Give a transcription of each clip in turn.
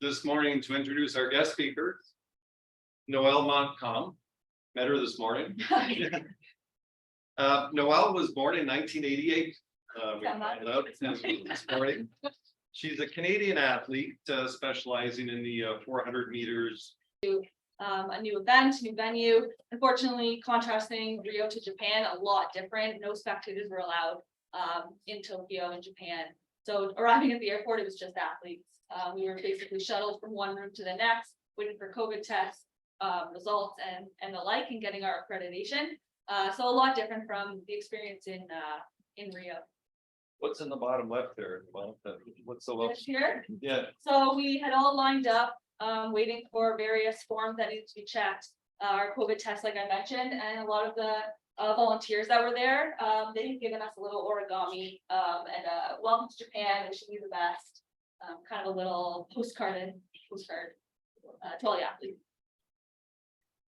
this morning to introduce our guest speaker, Noelle Montcalm. Met her this morning. Noelle was born in 1988. We found out this morning. She's a Canadian athlete specializing in the 400 meters. A new event, new venue. Unfortunately, contrasting Rio to Japan, a lot different. No spectators were allowed in Tokyo and Japan. So arriving at the airport, it was just athletes. We were basically shuttled from one room to the next, waiting for COVID tests, results, and the like, and getting our accreditation. So a lot different from the experience in Rio. What's in the bottom left there? What's the left here? Yeah. So we had all lined up, waiting for various forms that needed to be checked. Our COVID test, like I mentioned, and a lot of the volunteers that were there, they had given us a little origami and welcome to Japan, wishing you the best. Kind of a little postcard to all the athletes.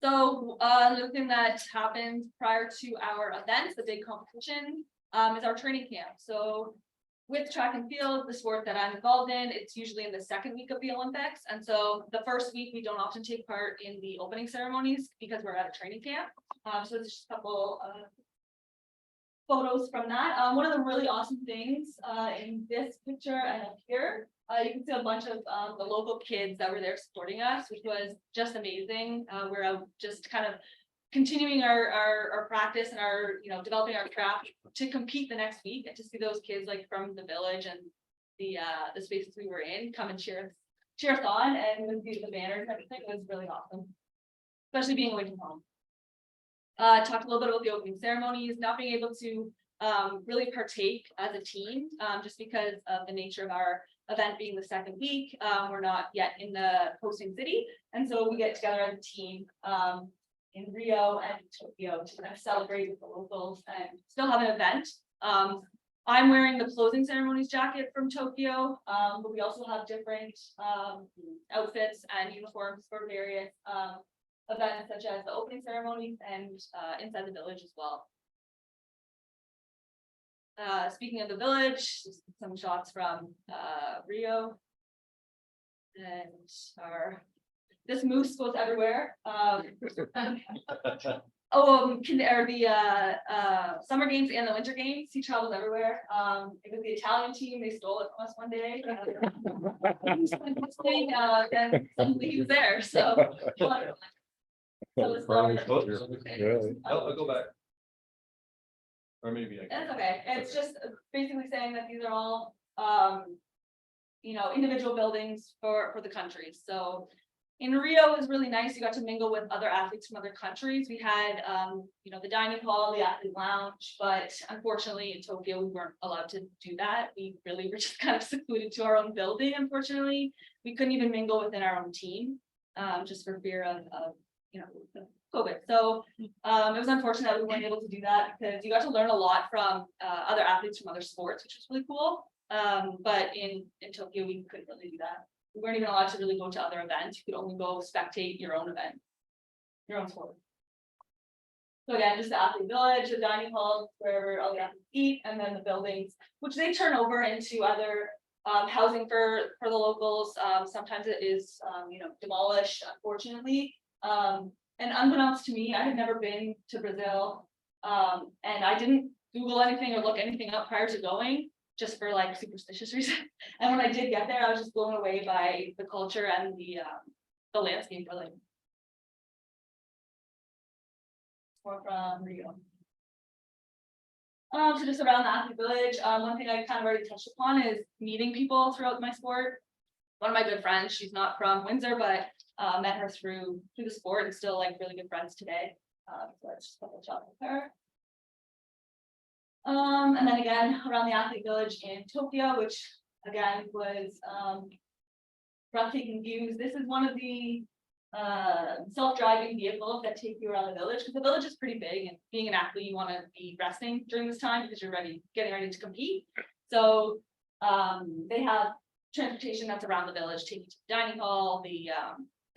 So the thing that happened prior to our events, the big competition, is our training camp. So with track and field, the sport that I'm involved in, it's usually in the second week of the Olympics. And so the first week, we don't often take part in the opening ceremonies because we're at a training camp. So it's just a couple photos from that. One of the really awesome things in this picture and up here, you can see a bunch of the local kids that were there supporting us, which was just amazing. We're just kind of continuing our practice and our, developing our craft to compete the next week, and to see those kids like from the village and the spaces we were in come and cheer us on, and see the banners and everything. It was really awesome, especially being away from home. Talked a little bit about the opening ceremonies, not being able to really partake as a team, just because of the nature of our event being the second week. We're not yet in the hosting city, and so we get together as a team in Rio and Tokyo to kind of celebrate with the locals and still have an event. I'm wearing the closing ceremonies jacket from Tokyo, but we also have different outfits and uniforms for various events, such as the opening ceremonies and inside the village as well. Speaking of the village, some shots from Rio, and this moose goes everywhere. The summer games and the winter games, he travels everywhere. It was the Italian team, they stole it from us one day. And suddenly he was there. So it's I'll go back. Or maybe I can. That's okay. It's just basically saying that these are all individual buildings for the countries. So in Rio, it was really nice. You got to mingle with other athletes from other countries. We had, the dining hall, the athlete lounge, but unfortunately in Tokyo, we weren't allowed to do that. We really were just kind of secluded to our own building. Unfortunately, we couldn't even mingle within our own team, just for fear of COVID. So it was unfortunate that we weren't able to do that, because you got to learn a lot from other athletes from other sports, which was really cool. But in Tokyo, we couldn't really do that. We weren't even allowed to really go to other events. You could only go spectate your own event, your own sport. So again, just the athlete village, the dining hall, wherever all the athletes eat, and then the buildings, which they turn over into other housing for the locals. Sometimes it is, demolished, unfortunately. And unbeknownst to me, I had never been to Brazil, and I didn't Google anything or look anything up prior to going, just for like superstitious reasons. And when I did get there, I was just blown away by the culture and the landscape. Really, more from Rio. So just around the athlete village, one thing I kind of already touched upon is meeting people throughout my sport. One of my good friends, she's not from Windsor, but met her through the sport, and still like really good friends today. So let's just double check with her. And then again around the athlete village in Tokyo, which again was breathtaking views. This is one of the self-driving vehicles that take you around the village, because the village is pretty big, and being an athlete, you want to be resting during this time because you're getting ready to compete. So they have transportation that's around the village, taking to the dining hall, the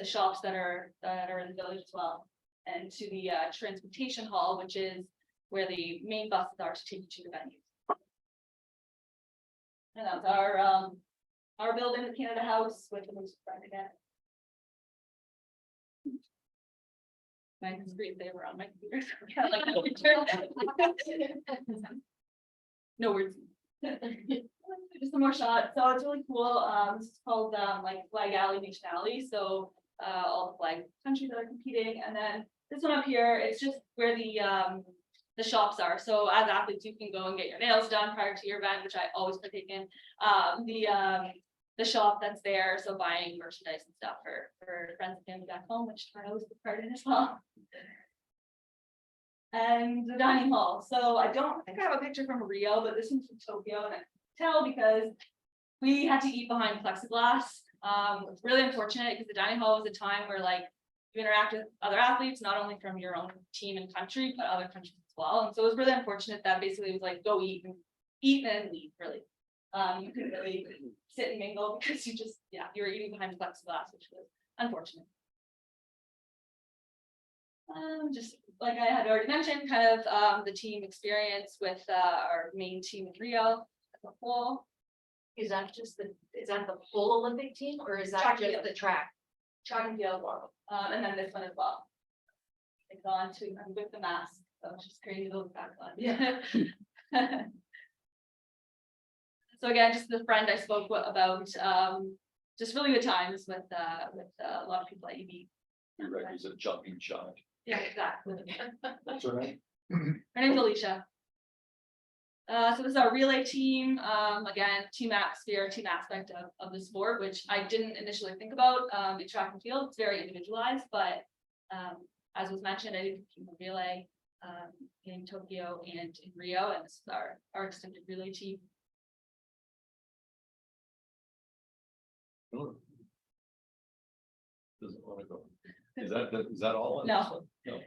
shops that are in the village as well, and to the transportation hall, which is where the main buses are to take you to the venues. And that's our our building, the Canada House, with the most friend again. My screensaver on my computer. So I can't, like, no words. Just some more shots. So it's really cool. This is called like Flag Alley, Nation Alley. So all the flag countries that are competing, and then this one up here, it's just where the shops are. So as athletes, you can go and get your nails done prior to your event, which I always partake in. The shop that's there, so buying merchandise and stuff for friends and family back home, which I always took part in as well. And the dining hall. So I don't think I have a picture from Rio, but this one's from Tokyo, and I can tell because we had to eat behind plexiglass. It's really unfortunate because the dining hall was a time where like you interact with other athletes, not only from your own team and country, but other countries as well. And so it was really unfortunate that basically it was like go eat and leave, really. You couldn't really sit and mingle because you were eating behind plexiglass, which was unfortunate. Just like I had already mentioned, kind of the team experience with our main team in Rio as a whole. Is that the whole Olympic team, or is that Track just field. the track? Track and field, and then this one as well. It's on to with the mask, so it's just crazy to look back on. Yeah. So again, just the friend I spoke about, just really good times with a lot of people at EB. Your requisite jumping shot. Yeah, exactly. That's all right. Her name's Alicia. So this is our relay team. Again, team atmosphere, team aspect of the sport, which I didn't initially think about in track and field. It's very individualized, but as was mentioned, I did compete in relay in Tokyo and in Rio, and this is our extended relay team. Doesn't want to go. Is that all? on No. this one? No.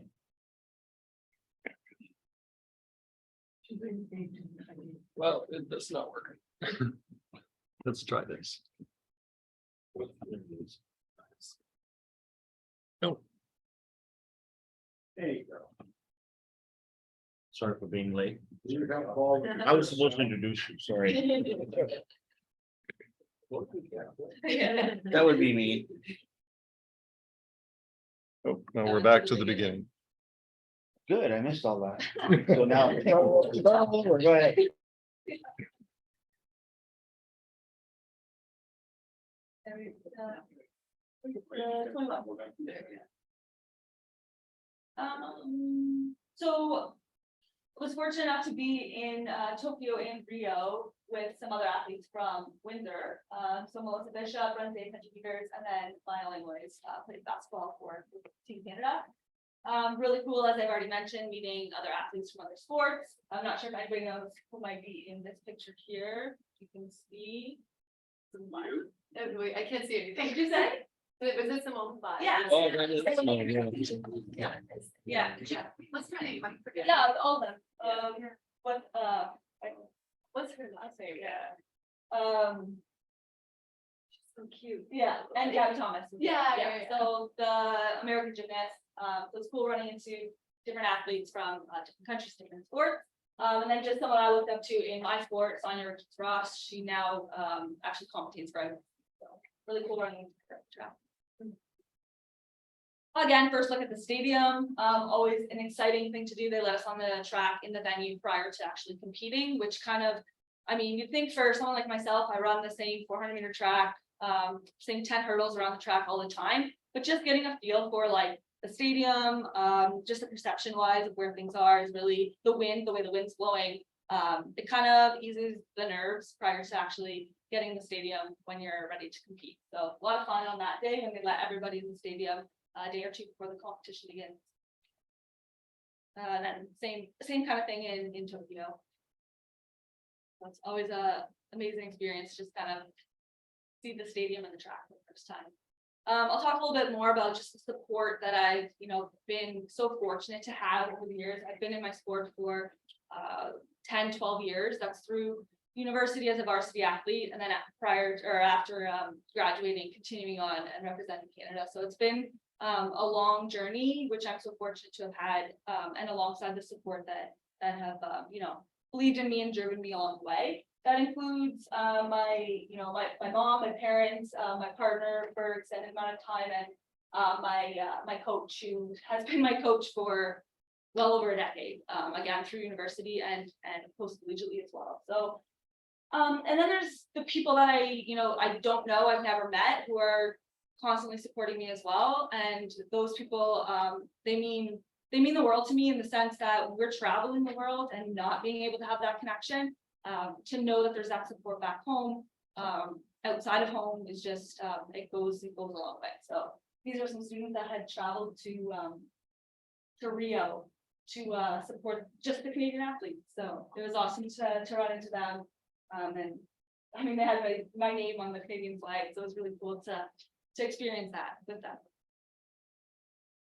Well, that's not working. Let's try this. No. There you go. Sorry for being late. I was supposed to introduce you, sorry. That would be me. Oh, now we're back to the beginning. Good, I missed all that. So now, go ahead. So I was fortunate enough to be in Tokyo and Rio with some other athletes from Windsor. So Melissa Bishop runs the 800 meters, and then Lionel Inglis plays basketball for Team Canada. Really cool, as I've already mentioned, meeting other athletes from other sports. I'm not sure if anybody knows who might be in this picture here. You can see. Wait, I can't see anything. What did you say? Was it Simone Biles? Yeah. Oh, that is mine, Yeah. Yeah. What's her name? I forget. Yeah, all of them. What, What's her last name? She's so cute. Yeah, and Gabby Thomas. Yeah. So the American gymnast, so it's cool running into different athletes from different countries, different sports. And then just someone I looked up to in my sport, Sonia Ross, she now actually commentates for us. So really cool running into her track. Again, first look at the stadium, always an exciting thing to do. They let us on the track in the venue prior to actually competing, which kind of, I mean, you'd think for someone like myself, I run the same 400-meter track, same 10 hurdles around the track all the time, but just getting a feel for like the stadium, just the perception wise of where things are is really the wind, the way the wind's blowing. It kind of eases the nerves prior to actually getting in the stadium when you're ready to compete. So a lot of fun on that day when they let everybody in the stadium a day or two before the competition begins. And then same kind of thing in Tokyo. That's always a amazing experience, just kind of see the stadium and the track for the first time. I'll talk a little bit more about just the support that I've, been so fortunate to have over the years. I've been in my sport for 10, 12 years. That's through university as a varsity athlete, and then after graduating, continuing on and representing Canada. So it's been a long journey, which I'm so fortunate to have had, and alongside the support that have believed in me and driven me along the way. That includes my mom, my parents, my partner for extended amount of time, and my coach, who has been my coach for well over a decade, again through university and post collegiately as well. So and then there's the people that I don't know, I've never met, who are constantly supporting me as well. And those people, they mean the world to me, in the sense that we're traveling the world and not being able to have that connection, to know that there's that support back home, outside of home, is just, it goes a long way. So these are some students that had traveled to Rio to support just the Canadian athletes. So it was awesome to run into them. And I mean, they had my name on the Canadian flag, so it was really cool to experience that with them.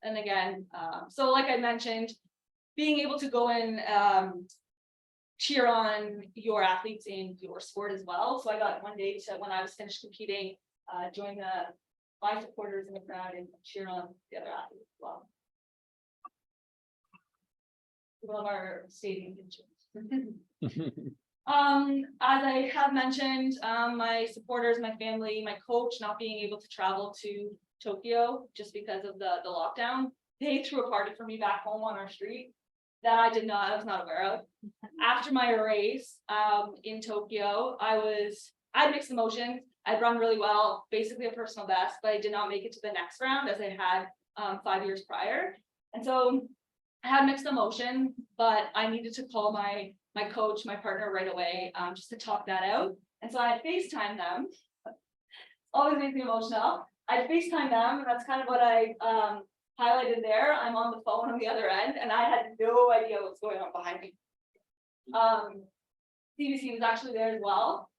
And again, so like I mentioned, being able to go and cheer on your athletes in your sport as well. So I got one day to, when I was finished competing, join my supporters in the crowd and cheer on the other athletes as well. We love our stadium pictures. As I have mentioned, my supporters, my family, my coach not being able to travel to Tokyo just because of the lockdown, they threw a party for me back home on our street that I was not aware of. After my race in Tokyo, I had mixed emotions. I'd run really well, basically a personal best, but I did not make it to the next round as I had 5 years prior. And so I had mixed emotions, but I needed to call my coach, my partner right away, just to talk that out. And so I FaceTimed them. Always makes me emotional. I FaceTimed them, and that's kind of what I highlighted there. I'm on the phone on the other end, and I had no idea what's going on behind me. CBC was actually there as well.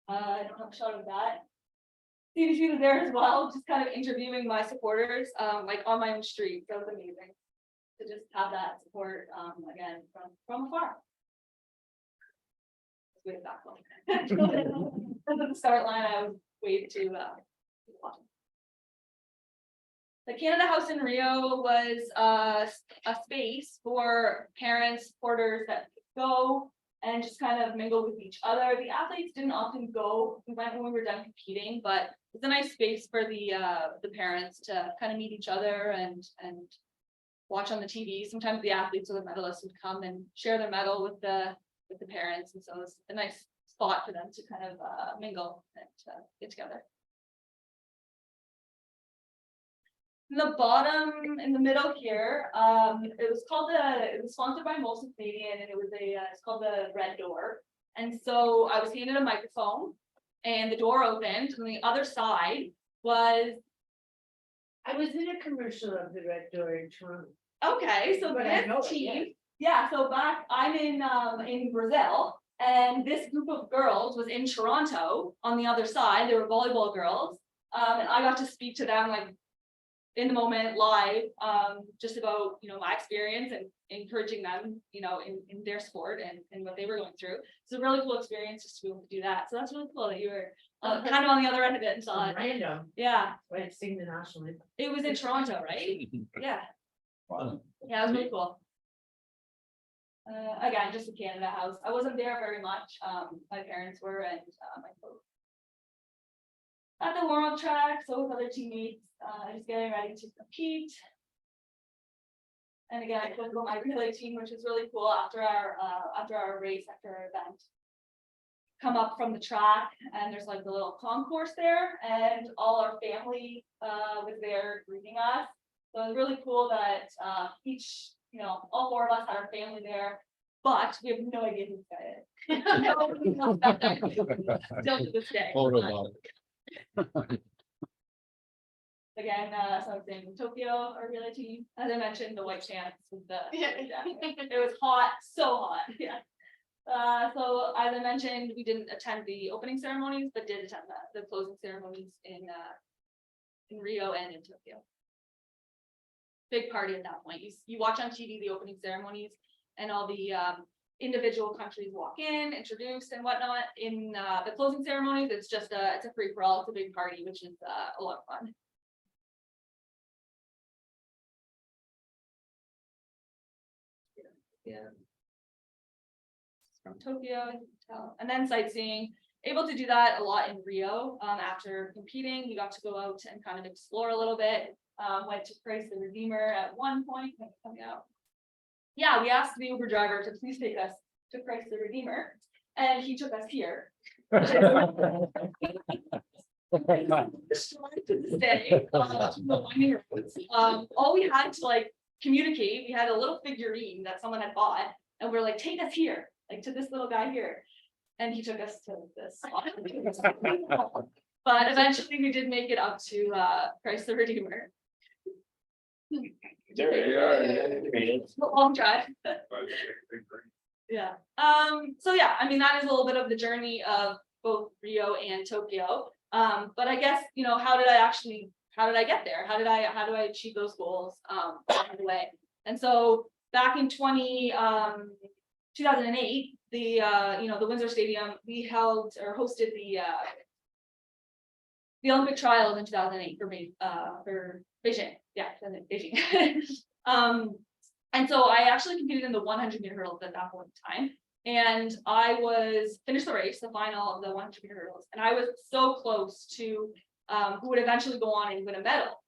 I don't have a shot of that. CBC was there as well, just kind of interviewing my supporters, like on my own street. That was amazing to just have that support again from afar. Wave back one. At the start line, I was waved to the Canada House in Rio was a space for parents, supporters that could go and just kind of mingle with each other. The athletes didn't often go. We went when we were done competing, but it's a nice space for the parents to kind of meet each other and watch on the TV. Sometimes the athletes or the medalists would come and share their medal with the parents, and so it was a nice spot for them to kind of mingle and get together. In the bottom, in the middle here, it was sponsored by Molson Canadian, and it's called the Red Door. And so I was handed a microphone, and the door opened, and the other side was. I was in a commercial of the Red Door in Toronto. Okay, so But I know this it, team, yeah. so back, I'm in Brazil, and this group of girls was in Toronto on the other side. They were volleyball girls, and I got to speak to them like in the moment, live, just about my experience and encouraging them, in their sport and what they were going through. It's a really cool experience just to be able to do that. So that's really cool that you were kind of on the other end of it and saw it. Random. Yeah, Went to sing the national anthem. it was in Toronto, right? Yeah. Wow. Yeah, it was really cool. Again, just the Canada House. I wasn't there very much. My parents were, and my coach. At the warm-up track, so with other teammates, just getting ready to compete. And again, I couldn't go my relay team, which is really cool after our race, after our event. Come up from the track, and there's like the little concourse there, and all our family was there greeting us. So it was really cool that all four of us had our family there, but we have no idea who's got it. Nobody knows about that. Still to this day. Again, so I was in Tokyo, our relay team. As I mentioned, the white chants with the it was hot, so hot. Yeah. So as I mentioned, we didn't attend the opening ceremonies, but did attend the closing ceremonies in Rio and in Tokyo. Big party at that point. You watch on TV the opening ceremonies, and all the individual countries walk in, introduced and whatnot. In the closing ceremonies, it's a free for all. It's a big party, which is a lot of fun. Yeah. from Tokyo, and then sightseeing. Able to do that a lot in Rio. After competing, we got to go out and kind of explore a little bit. Went to Christ the Redeemer at one point. Coming out. Yeah, we asked the Uber driver to please take us to Christ the Redeemer, and he took us here. All we had to like communicate, we had a little figurine that someone had bought, and we're like, take us here, like to this little guy here. And he took us to this. But eventually we did make it up to Christ the Redeemer. There you are. A long drive. Yeah. So yeah, I mean, that is a little bit of the journey of both Rio and Tokyo. But I guess, you know, how did I get there? How do I achieve those goals along the way? And so back in 2008, the Windsor Stadium, we held or hosted the Olympic trials in 2008 for Beijing. Yeah, Beijing. And so I actually competed in the 100-meter hurdles at that point in time. And I finished the race, the final of the 100-meter hurdles. And I was so close to who would eventually go on and win a medal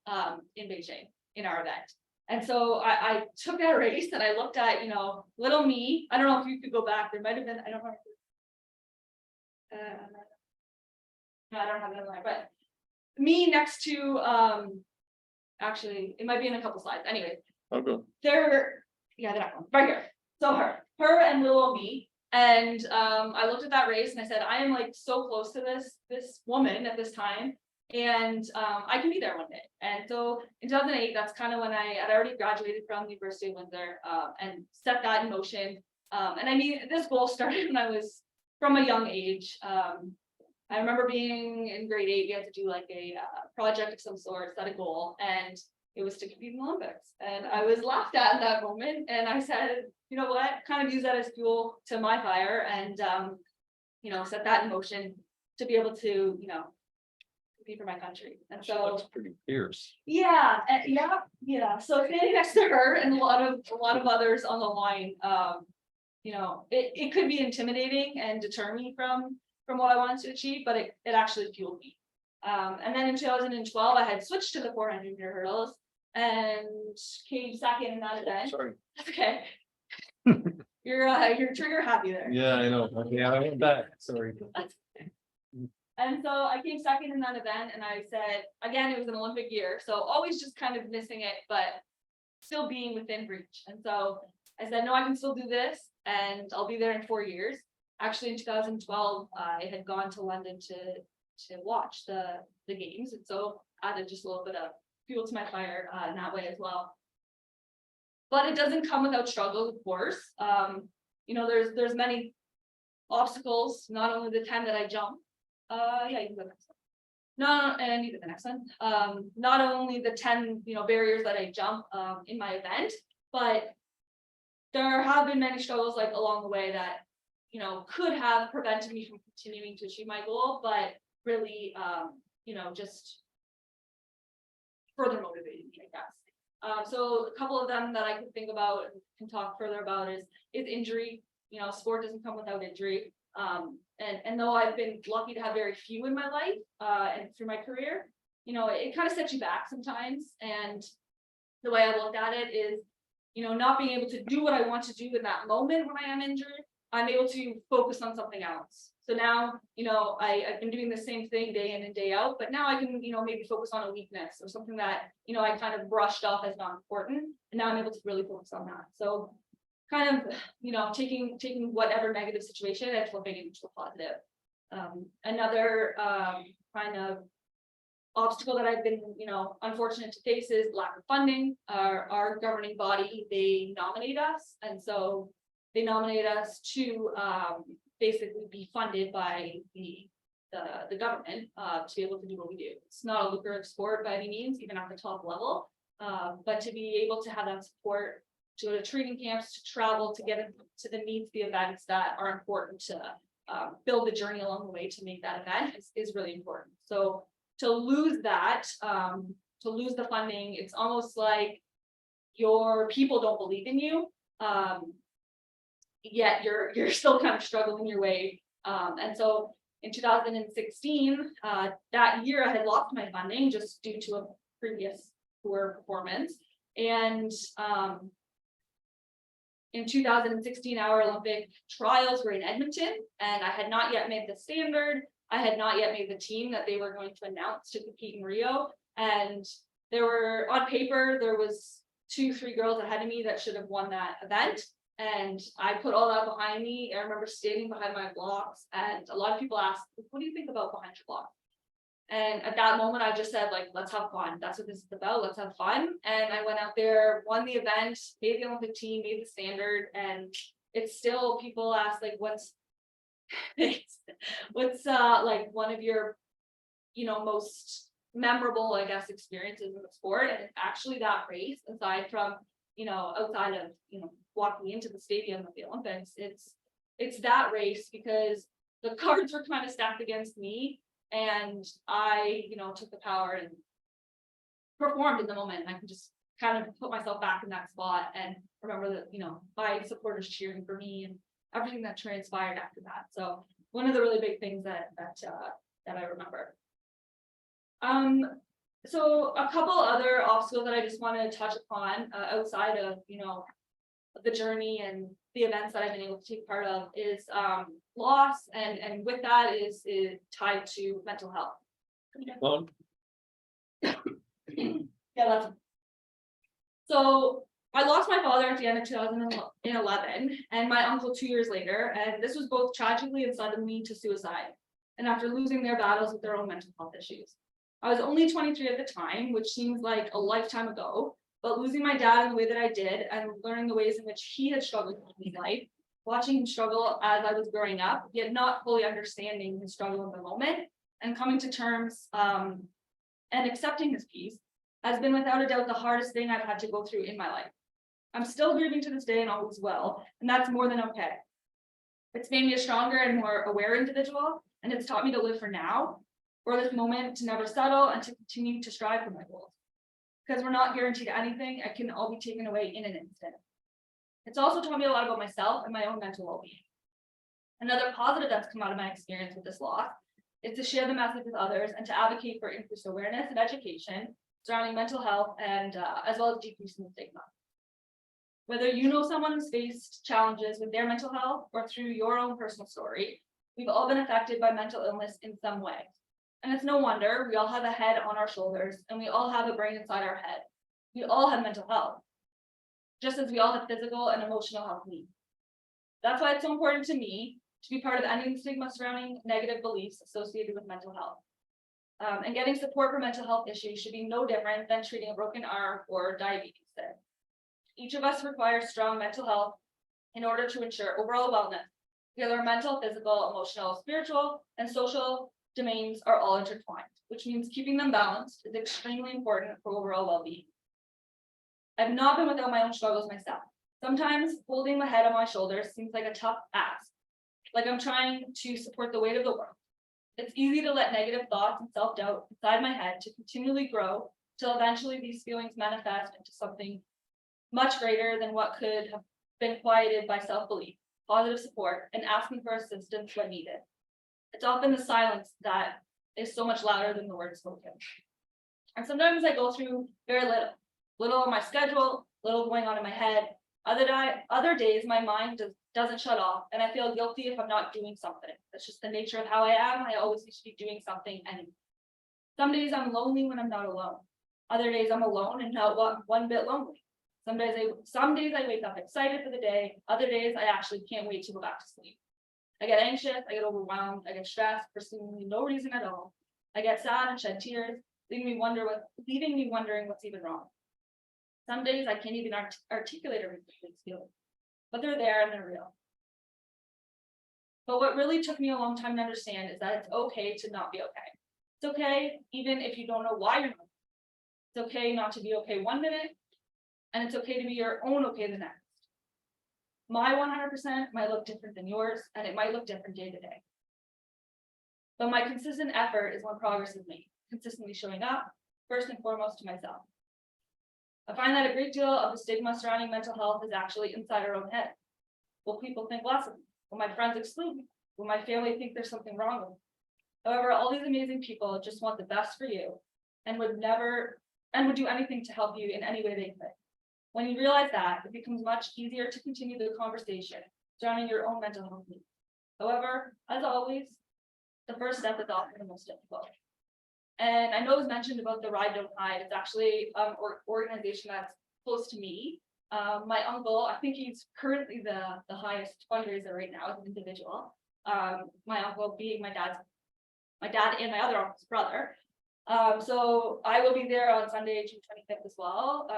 in Beijing in our event. And so I took that race and I looked at, you know, little me. I don't know if you could go back. There might have been, I don't know. No, I don't have it in mind, but me next to, actually, it might be in a couple slides. Anyway, Okay. they're not going right here. So her and little me. And I looked at that race and I said, I am like so close to this woman at this time. And I can be there one day. And so in 2008, that's kind of when I had already graduated from the University of Windsor and set that in motion. And I mean, this goal started when I was from a young age. I remember being in grade 8, we had to do like a project of some sort, set a goal, and it was to compete in the Olympics. And I was laughed at in that moment. And I said, you know what, kind of use that as fuel to my fire and, you know, set that in motion to be able to, you know, compete for my country. And so That's pretty fierce. yeah. So standing next to her and a lot of others on the line, you know, it could be intimidating and deter me from what I wanted to achieve, but it actually fueled me. And then in 2012, I had switched to the 400-meter hurdles and came second in that event. Sorry. That's okay. You're trigger happy there. Yeah, I know. Yeah, I went back. Sorry. That's okay. And so I came second in that event, and I said, again, it was an Olympic year, so always just kind of missing it, but still being within reach. And so I said, no, I can still do this, and I'll be there in 4 years. Actually, in 2012, I had gone to London to watch the games, and so added just a little bit of fuel to my fire in that way as well. But it doesn't come without struggles, of course. You know, there's many obstacles, not only the 10 that I jumped. Yeah, you can go next one. No, and you get the next one. Not only the 10, you know, barriers that I jump in my event, but there have been many struggles like along the way that, you know, could have prevented me from continuing to achieve my goal, but really, you know, just further motivated me, I guess. So a couple of them that I can think about and can talk further about is injury. You know, sport doesn't come without injury. And though I've been lucky to have very few in my life and through my career, you know, it kind of sets you back sometimes. And the way I look at it is, you know, not being able to do what I want to do in that moment when I am injured, I'm able to focus on something else. So now, you know, I've been doing the same thing day in and day out, but now I can, you know, maybe focus on a weakness or something that, you know, I kind of brushed off as not important. And now I'm able to really focus on that. So kind of, you know, taking whatever negative situation and flipping it into a positive. Another kind of obstacle that I've been, you know, unfortunate to face is lack of funding. Our governing body, they nominate us, and so they nominate us to basically be funded by the government to be able to do what we do. It's not a lucrative sport by any means, even at the top level, but to be able to have that support, to go to training camps, to travel, to get into the meets, the events that are important to build the journey along the way to make that event is really important. So to lose that, to lose the funding, it's almost like your people don't believe in you. yet you're still kind of struggling your way. And so in 2016, that year I had lost my funding just due to a previous poor performance. And in 2016, our Olympic trials were in Edmonton, and I had not yet made the standard. I had not yet made the team that they were going to announce to compete in Rio. And there were, on paper, there was 2-3 girls ahead of me that should have won that event. And I put all that behind me. I remember standing behind my blocks, and a lot of people asked, what do you think about behind your block? And at that moment, I just said, like, let's have fun. That's what this is about. Let's have fun. And I went out there, won the event, made the Olympic team, made the standard. And it's still, people ask, like, what's like one of your, most memorable, I guess, experiences in the sport? And it's actually that race, aside from, outside of, walking into the stadium of the Olympics, it's that race, because the cards were kind of stacked against me. And I, took the power and performed in the moment. And I can just kind of put myself back in that spot and remember that, my supporters cheering for me and everything that transpired after that. So one of the really big things that I remember. So a couple other obstacles that I just want to touch upon outside of, the journey and the events that I've been able to take part of is loss, and with that is tied to mental health. Well, Yeah, that's. So I lost my father at the end of 2011, and my uncle 2 years later, and this was both tragically and suddenly to suicide, and after losing their battles with their own mental health issues. I was only 23 at the time, which seems like a lifetime ago, but losing my dad in the way that I did, and learning the ways in which he had struggled in his life, watching him struggle as I was growing up, yet not fully understanding his struggle in the moment, and coming to terms and accepting his peace, has been without a doubt the hardest thing I've had to go through in my life. I'm still grieving to this day and all is well, and that's more than okay. It's made me a stronger and more aware individual, and it's taught me to live for now, for this moment, to never settle, and to continue to strive for my goals. Because we're not guaranteed anything, it can all be taken away in an instant. It's also taught me a lot about myself and my own mental well-being. Another positive that's come out of my experience with this loss is to share the message with others and to advocate for increased awareness and education surrounding mental health, and as well as decreasing the stigma. Whether you know someone who's faced challenges with their mental health or through your own personal story, we've all been affected by mental illness in some way. And it's no wonder, we all have a head on our shoulders, and we all have a brain inside our head. We all have mental health, just as we all have physical and emotional health needs. That's why it's so important to me to be part of ending the stigma surrounding negative beliefs associated with mental health. And getting support for mental health issues should be no different than treating a broken arm or diabetes. Each of us requires strong mental health in order to ensure overall wellness, because our mental, physical, emotional, spiritual, and social domains are all intertwined, which means keeping them balanced is extremely important for overall well-being. I've not been without my own struggles myself. Sometimes holding my head on my shoulders seems like a tough ask, like I'm trying to support the weight of the world. It's easy to let negative thoughts and self-doubt inside my head to continually grow till eventually these feelings manifest into something much greater than what could have been quieted by self-belief, positive support, and asking for assistance when needed. It's often the silence that is so much louder than the words spoken. And sometimes I go through very little on my schedule, little going on in my head. Other days, my mind doesn't shut off, and I feel guilty if I'm not doing something. That's just the nature of how I am. I always need to be doing something. And some days I'm lonely when I'm not alone. Other days I'm alone and not one bit lonely. Some days I wake up excited for the day. Other days I actually can't wait to go back to sleep. I get anxious, I get overwhelmed, I get stressed for seemingly no reason at all. I get sad and shed tears, leaving me wondering what's even wrong. Some days I can't even articulate these feelings, but they're there and they're real. But what really took me a long time to understand is that it's okay to not be okay. It's okay even if you don't know why you're not. It's okay not to be okay 1 minute, and it's okay to be your own okay the next. My 100% might look different than yours, and it might look different day to day. But my consistent effort is when progress is made, consistently showing up, first and foremost to myself. I find that a great deal of the stigma surrounding mental health is actually inside our own head. Will people think less of me? Will my friends exclude me? Will my family think there's something wrong with me? However, all these amazing people just want the best for you and would do anything to help you in any way they could. When you realize that, it becomes much easier to continue the conversation surrounding your own mental health needs. However, as always, the first step is often the most difficult. And I know it was mentioned about the Ride Don't Hide. It's actually an organization that's close to me. My uncle, I think he's currently the highest fundraiser right now as an individual. My uncle being my dad and my other uncle's brother. So I will be there on Sunday, June 25th as well.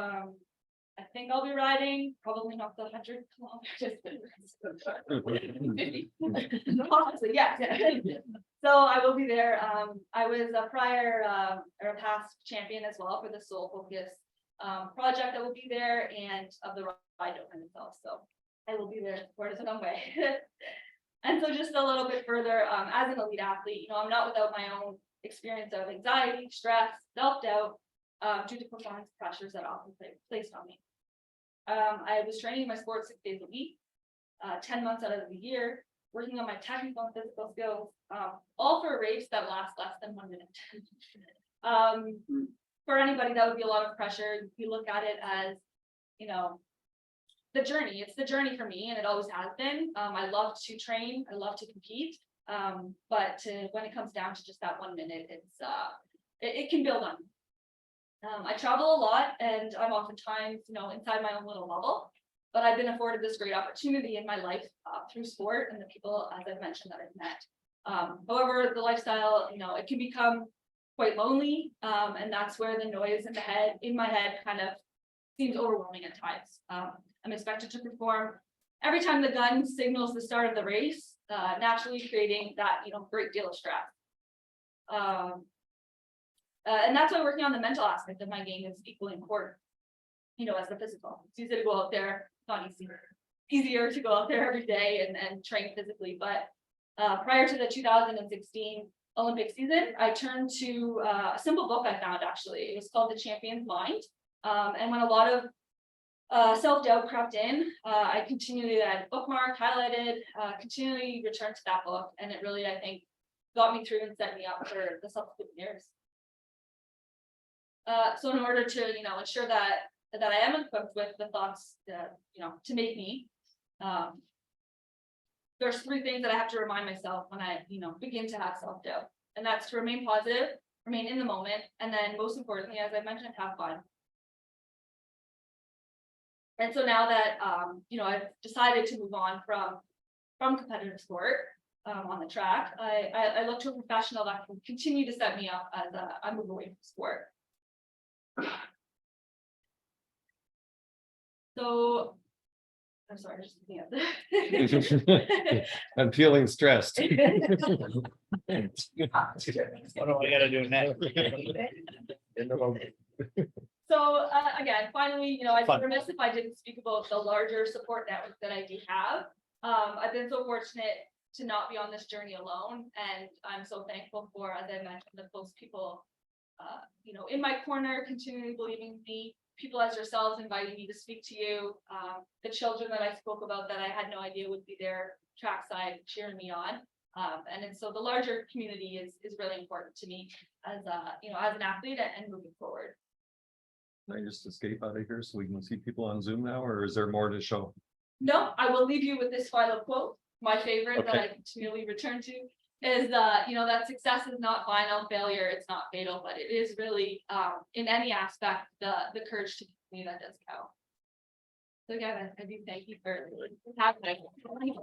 I think I'll be riding, probably not the 100 kilometers. Honestly, yeah. So I will be there. I was a prior or a past champion as well for the Soul Focus project that will be there and of the Ride Open itself. So I will be there to support us in some way. And so just a little bit further, as an elite athlete, I'm not without my own experience of anxiety, stress, self-doubt, due to performance pressures that often placed on me. I was training my sport 6 days a week, 10 months out of the year, working on my technical and physical skills, all for a race that lasts less than 1 minute. For anybody, that would be a lot of pressure. You look at it as, the journey. It's the journey for me, and it always has been. I love to train. I love to compete. But when it comes down to just that 1 minute, it can build on me. I travel a lot, and I'm oftentimes, inside my own little bubble. But I've been afforded this great opportunity in my life through sport and the people, as I've mentioned, that I've met. However, the lifestyle, it can become quite lonely, and that's where the noise in my head kind of seems overwhelming at times. I'm expected to perform every time the gun signals the start of the race, naturally creating that great deal of stress. And that's why working on the mental aspect of my game is equally important, as the physical. It's easy to go out there, not easier to go out there every day and train physically. But prior to the 2016 Olympic season, I turned to a simple book I found, actually. It was called The Champion's Mind. And when a lot of self-doubt crept in, I continually bookmarked, highlighted, continually returned to that book. And it really, I think, got me through and set me up for the subsequent years. So in order to, ensure that I am equipped with the thoughts that, to make me, there's 3 things that I have to remind myself when I, begin to have self-doubt. And that's to remain positive, remain in the moment, and then most importantly, as I mentioned, have fun. And so now that, I've decided to move on from competitive sport on the track, I look to a professional that can continue to set me up as I move away from sport. So, I'm sorry, just looking at this. I'm feeling stressed. What do I gotta do next? So again, finally, I'd be Fun. remiss if I didn't speak about the larger support network that I do have. I've been so fortunate to not be on this journey alone, and I'm so thankful for, as I mentioned, the close people, in my corner, continually believing in me. People as yourselves inviting me to speak to you. The children that I spoke about that I had no idea would be there trackside cheering me on. And so the larger community is really important to me as as an athlete and moving forward. Can I just escape out of here so we can see people on Zoom now, or is there more to show? No, I will leave you with this final quote. My favorite that Okay. I continually return to is that success is not final, failure it's not fatal, but it is really in any aspect the courage to continue that does count. So again, I do thank you for having me.